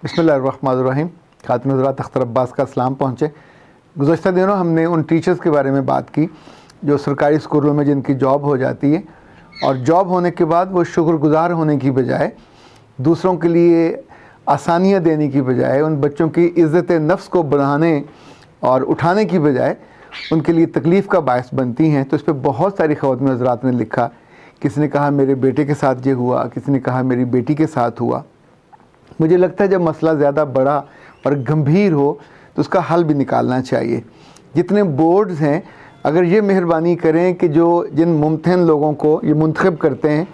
بسم اللہ الرحمن الرحیم. خاتم حضرات اختر عباس کا سلام پہنچے. گزشتہ دنوں ہم نے ان ٹیچرز کے بارے میں بات کی جو سرکاری اسکولوں میں جن کی جاب ہو جاتی ہے اور جاب ہونے کے بعد وہ شکر گزار ہونے کی بجائے دوسروں کے لیے آسانیاں دینے کی بجائے ان بچوں کی عزت نفس کو بڑھانے اور اٹھانے کی بجائے ان کے لیے تکلیف کا باعث بنتی ہیں. تو اس پہ بہت ساری خواتین حضرات نے لکھا. کسی نے کہا میرے بیٹے کے ساتھ یہ ہوا, کسی نے کہا میری بیٹی کے ساتھ ہوا. مجھے لگتا ہے جب مسئلہ زیادہ بڑا اور گمبھیر ہو تو اس کا حل بھی نکالنا چاہیے. جتنے بورڈز ہیں اگر یہ مہربانی کریں کہ جن ممتحن لوگوں کو یہ منتخب کرتے ہیں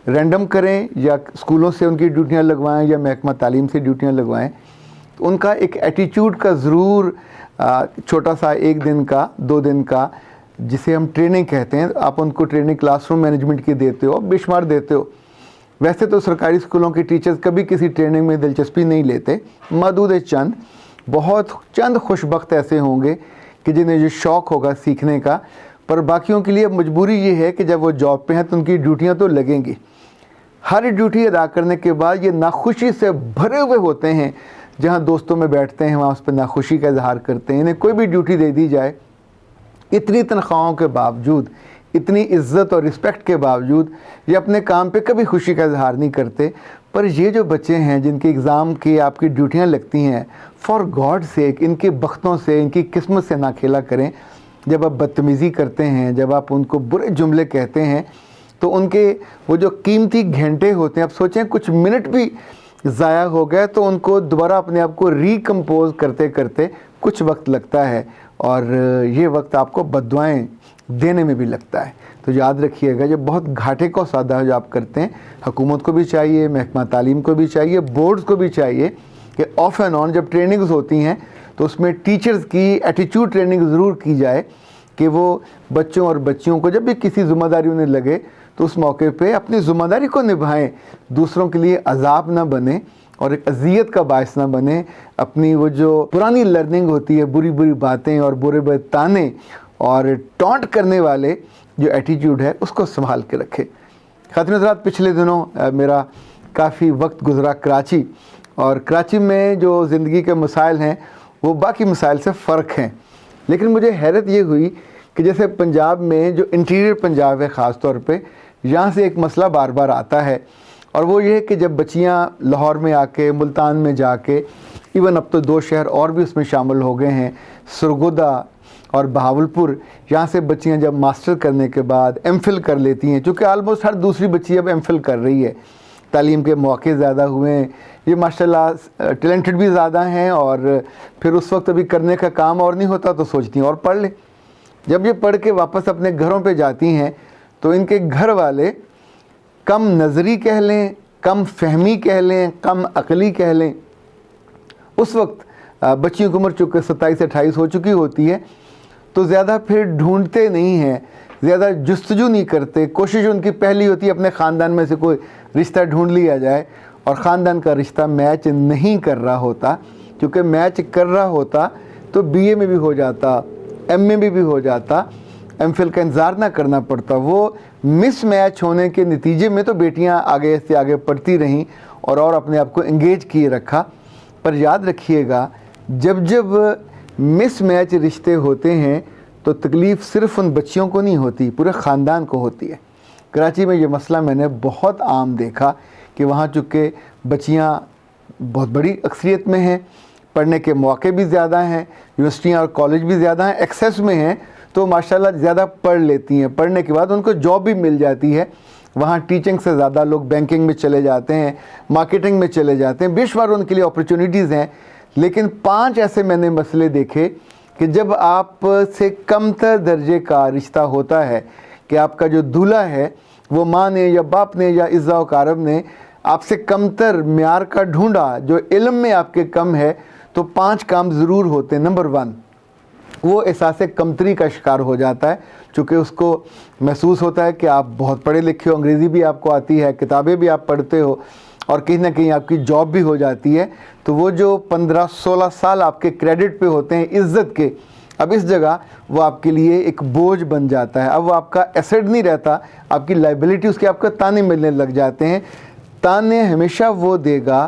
رینڈم کریں یا اسکولوں سے ان کی ڈیوٹیاں لگوائیں یا محکمہ تعلیم سے ڈیوٹیاں لگوائیں, تو ان کا ایک ایٹیٹیوڈ کا ضرور چھوٹا سا 1 دن کا 2 دن کا جسے ہم ٹریننگ کہتے ہیں, آپ ان کو ٹریننگ کلاس روم مینجمنٹ کی دیتے ہو, بے شمار دیتے ہو. ویسے تو سرکاری اسکولوں کے ٹیچرز کبھی کسی ٹریننگ میں دلچسپی نہیں لیتے, محدود بہت چند خوش بخت ایسے ہوں گے کہ جنہیں یہ شوق ہوگا سیکھنے کا, پر باقیوں کے لیے مجبوری یہ ہے کہ جب وہ جاب پہ ہیں تو ان کی ڈیوٹیاں تو لگیں گی. ہر ڈیوٹی ادا کرنے کے بعد یہ ناخوشی سے بھرے ہوئے ہوتے ہیں. جہاں دوستوں میں بیٹھتے ہیں وہاں اس پہ ناخوشی کا اظہار کرتے ہیں. انہیں کوئی بھی ڈیوٹی دے دی جائے, اتنی تنخواہوں کے باوجود, اتنی عزت اور رسپیکٹ کے باوجود یہ اپنے کام پہ کبھی خوشی کا اظہار نہیں کرتے. پر یہ جو بچے ہیں جن کے اگزام کی آپ کی ڈیوٹیاں لگتی ہیں, فار گاڈ سیک ان کے بختوں سے, ان کی قسمت سے نہ کھیلا کریں. جب آپ بدتمیزی کرتے ہیں, جب آپ ان کو برے جملے کہتے ہیں, تو ان کے وہ جو قیمتی گھنٹے ہوتے ہیں, آپ سوچیں کچھ منٹ بھی ضائع ہو گئے تو ان کو دوبارہ اپنے آپ کو ریکمپوز کرتے کرتے کچھ وقت لگتا ہے, اور یہ وقت آپ کو بددعائیں دینے میں بھی لگتا ہے. تو یاد رکھیے گا یہ بہت گھاٹے کا سودا ہے جو آپ کرتے ہیں. حکومت کو بھی چاہیے, محکمہ تعلیم کو بھی چاہیے, بورڈز کو بھی چاہیے کہ آف اینڈ آن جب ٹریننگز ہوتی ہیں تو اس میں ٹیچرز کی ایٹیٹیوڈ ٹریننگ ضرور کی جائے کہ وہ بچوں اور بچیوں کو جب بھی کسی ذمہ داری انہیں لگے تو اس موقع پہ اپنی ذمہ داری کو نبھائیں, دوسروں کے لیے عذاب نہ بنے اور ایک اذیت کا باعث نہ بنے. اپنی وہ جو پرانی لرننگ ہوتی ہے, بری بری باتیں اور برے برے تانے اور ٹونٹ کرنے والے جو ایٹیٹیوڈ ہے اس کو سنبھال کے رکھے. خاتون حضرات, پچھلے دنوں میرا کافی وقت گزرا کراچی, اور کراچی میں جو زندگی کے مسائل ہیں وہ باقی مسائل سے فرق ہیں. لیکن مجھے حیرت یہ ہوئی کہ جیسے پنجاب میں جو انٹیریئر پنجاب ہے خاص طور پہ, یہاں سے ایک مسئلہ بار بار آتا ہے, اور وہ یہ ہے کہ جب بچیاں لاہور میں آ کے, ملتان میں جا کے, ایون اب تو 2 شہر اور بھی اس میں شامل ہو گئے ہیں, سرگودا اور بہاولپور, یہاں سے بچیاں جب ماسٹر کرنے کے بعد ایم فل کر لیتی ہیں, چونکہ آلموسٹ ہر دوسری بچی اب ایم فل کر رہی ہے, تعلیم کے موقع زیادہ ہوئے ہیں, یہ ماشاءاللہ ٹیلنٹڈ بھی زیادہ ہیں, اور پھر اس وقت ابھی کرنے کا کام اور نہیں ہوتا تو سوچتی ہیں اور پڑھ لیں. جب یہ پڑھ کے واپس اپنے گھروں پہ جاتی ہیں تو ان کے گھر والے کم نظری کہہ لیں, کم فہمی کہہ لیں, کم عقلی کہہ لیں. اس وقت بچیوں کی عمر چونکہ 27-28 ہو چکی ہوتی ہے تو زیادہ پھر ڈھونڈتے نہیں ہیں, زیادہ جستجو نہیں کرتے. کوشش ان کی پہلی ہوتی ہے اپنے خاندان میں سے کوئی رشتہ ڈھونڈ لیا جائے, اور خاندان کا رشتہ میچ نہیں کر رہا ہوتا. کیونکہ میچ کر رہا ہوتا تو بی اے میں بھی ہو جاتا, ایم اے میں بھی ہو جاتا, ایم فل کا انتظار نہ کرنا پڑتا. وہ مس میچ ہونے کے نتیجے میں تو بیٹیاں آگے سے آگے پڑھتی رہیں اور اپنے آپ کو انگیج کیے رکھا. پر یاد رکھیے گا جب مس میچ رشتے ہوتے ہیں تو تکلیف صرف ان بچیوں کو نہیں ہوتی, پورے خاندان کو ہوتی ہے. کراچی میں یہ مسئلہ میں نے بہت عام دیکھا کہ وہاں چونکہ بچیاں بہت بڑی اکثریت میں ہیں, پڑھنے کے موقع بھی زیادہ ہیں, یونیورسٹیاں اور کالج بھی زیادہ ہیں, ایکسیس میں ہیں, تو ماشاءاللہ زیادہ پڑھ لیتی ہیں. پڑھنے کے بعد ان کو جاب بھی مل جاتی ہے. وہاں ٹیچنگ سے زیادہ لوگ بینکنگ میں چلے جاتے ہیں, مارکیٹنگ میں چلے جاتے ہیں, بے شمار ان کے لیے اپرچونیٹیز ہیں. لیکن 5 ایسے میں نے مسئلے دیکھے کہ جب آپ سے کم تر درجے کا رشتہ ہوتا ہے کہ آپ کا جو دولہا ہے وہ ماں نے یا باپ نے یا عزا و کارب نے آپ سے کم تر معیار کا ڈھونڈا, جو علم میں آپ کے کم ہے, تو 5 کام ضرور ہوتے ہیں. نمبر 1, وہ احساس کمتری کا شکار ہو جاتا ہے, چونکہ اس کو محسوس ہوتا ہے کہ آپ بہت پڑھے لکھے ہو, انگریزی بھی آپ کو آتی ہے, کتابیں بھی آپ پڑھتے ہو, اور کہیں نہ کہیں آپ کی جاب بھی ہو جاتی ہے. تو وہ جو 15-16 سال آپ کے کریڈٹ پہ ہوتے ہیں عزت کے, اب اس جگہ وہ آپ کے لیے ایک بوجھ بن جاتا ہے. اب وہ آپ کا ایسٹ نہیں رہتا, آپ کی لائبلٹی, اس کے آپ کو تانے ملنے لگ جاتے ہیں. تانے ہمیشہ وہ دے گا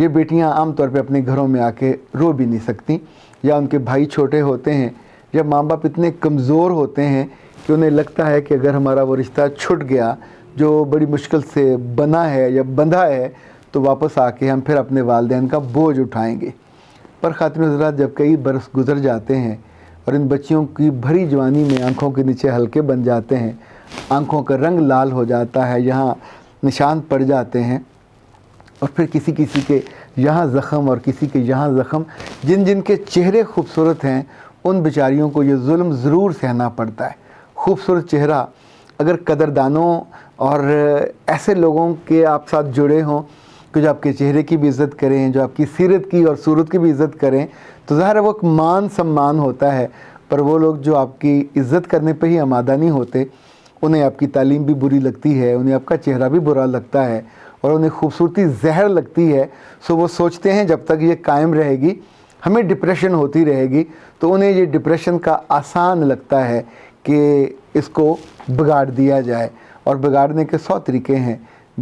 یہ بیٹیاں عام طور پہ اپنے گھروں میں آ کے رو بھی نہیں سکتی، یا ان کے بھائی چھوٹے ہوتے ہیں، جب ماں باپ اتنے کمزور ہوتے ہیں کہ انہیں لگتا ہے کہ اگر ہمارا وہ رشتہ چھٹ گیا جو بڑی مشکل سے بنا ہے یا بندھا ہے تو واپس آ کے ہم پھر اپنے والدین کا بوجھ اٹھائیں گے۔ پر خاتون حضرات، جب کئی برس گزر جاتے ہیں اور ان بچیوں کی بھری جوانی میں آنکھوں کے نیچے ہلکے بن جاتے ہیں، آنکھوں کا رنگ لال ہو جاتا ہے، یہاں نشان پڑ جاتے ہیں، اور پھر کسی کسی کے یہاں زخم اور کسی کے یہاں زخم، جن جن کے چہرے خوبصورت ہیں ان بیچاریوں کو یہ ظلم ضرور سہنا پڑتا ہے۔ خوبصورت چہرہ اگر قدردانوں اور ایسے لوگوں کے آپ ساتھ جڑے ہوں کہ جو آپ کے چہرے کی بھی عزت کریں، جو آپ کی سیرت کی اور صورت کی بھی عزت کریں، تو ظاہر ہے وہ ایک مان سمان ہوتا ہے۔ پر وہ لوگ جو آپ کی عزت کرنے پہ ہی آمادہ نہیں ہوتے، انہیں آپ کی تعلیم بھی بری لگتی ہے، انہیں آپ کا چہرہ بھی برا لگتا ہے، اور انہیں خوبصورتی زہر لگتی ہے، سو وہ سوچتے ہیں جب تک یہ قائم رہے گی ہمیں ڈپریشن ہوتی رہے گی، تو انہیں یہ ڈپریشن کا آسان لگتا ہے کہ اس کو بگاڑ دیا جائے۔ اور بگاڑنے کے 100 طریقے ہیں۔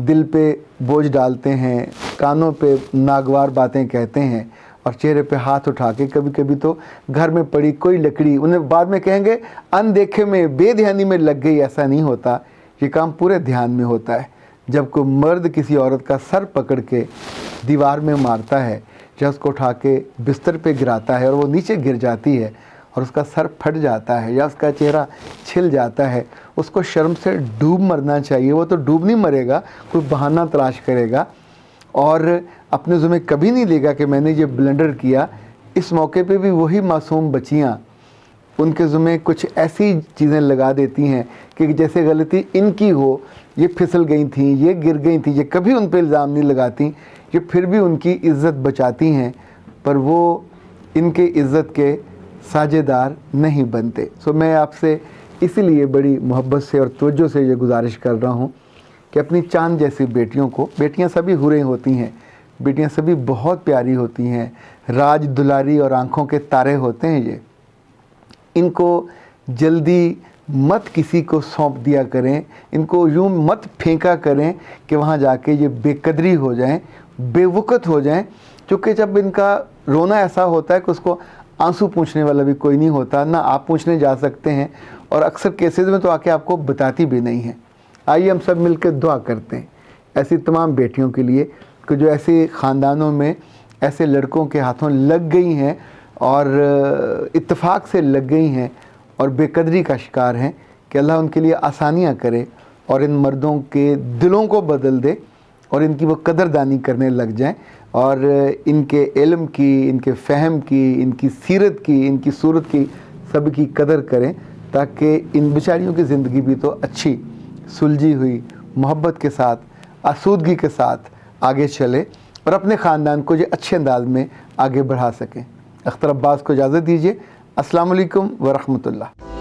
دل پہ بوجھ ڈالتے ہیں، کانوں پہ ناگوار باتیں کہتے ہیں، اور چہرے پہ ہاتھ اٹھا کے کبھی کبھی تو گھر میں پڑی کوئی لکڑی انہیں بعد میں کہیں گے اندیکھے میں بے دھیانی میں لگ گئی۔ ایسا نہیں ہوتا، یہ کام پورے دھیان میں ہوتا ہے۔ جب کوئی مرد کسی عورت کا سر پکڑ کے دیوار میں مارتا ہے، یا اس کو اٹھا کے بستر پہ گراتا ہے اور وہ نیچے گر جاتی ہے اور اس کا سر پھٹ جاتا ہے یا اس کا چہرہ چھل جاتا ہے، اس کو شرم سے ڈوب مرنا چاہیے۔ وہ تو ڈوب نہیں مرے گا، کوئی بہانہ تلاش کرے گا اور اپنے ذمہ کبھی نہیں لے گا کہ میں نے یہ بلنڈر کیا۔ اس موقع پہ بھی وہی معصوم بچیاں ان کے ذمہ کچھ ایسی چیزیں لگا دیتی ہیں کہ جیسے غلطی ان کی ہو، یہ پھسل گئی تھیں، یہ گر گئی تھیں، یہ کبھی ان پہ الزام نہیں لگاتی، یہ پھر بھی ان کی عزت بچاتی ہیں، پر وہ ان کے عزت کے ساجے دار نہیں بنتے۔ سو میں آپ سے اسی لیے بڑی محبت سے اور توجہ سے یہ گزارش کر رہا ہوں کہ اپنی چاند جیسی بیٹیوں کو، بیٹیاں سبھی حوریں ہوتی ہیں، بیٹیاں سبھی بہت پیاری ہوتی ہیں، راج دلاری اور آنکھوں کے تارے ہوتے ہیں، یہ ان کو جلدی مت کسی کو سونپ دیا کریں، ان کو یوں مت پھینکا کریں کہ وہاں جا کے یہ بے قدری ہو جائیں، بے وقت ہو جائیں، کیونکہ جب ان کا رونا ایسا ہوتا ہے کہ اس کو آنسو پوچھنے والا بھی کوئی نہیں ہوتا، نہ آپ پوچھنے جا سکتے ہیں، اور اکثر کیسز میں تو آ کے آپ کو بتاتی بھی نہیں ہیں۔ آئیے ہم سب مل کے دعا کرتے ہیں ایسی تمام بیٹیوں کے لیے کہ جو ایسے خاندانوں میں ایسے لڑکوں کے ہاتھوں لگ گئی ہیں اور اتفاق سے لگ گئی ہیں اور بے قدری کا شکار ہیں، کہ اللہ ان کے لیے آسانیاں کرے اور ان مردوں کے دلوں کو بدل دے اور ان کی وہ قدردانی کرنے لگ جائیں، اور ان کے علم کی، ان کے فہم کی، ان کی سیرت کی، ان کی صورت کی سب کی قدر کریں، تاکہ ان بیچاریوں کی زندگی بھی تو اچھی سلجھی ہوئی محبت کے ساتھ، آسودگی کے ساتھ آگے چلے اور اپنے خاندان کو یہ اچھے انداز میں آگے بڑھا سکیں۔ اختر عباس کو اجازت دیجیے۔ السلام علیکم ورحمۃ اللہ۔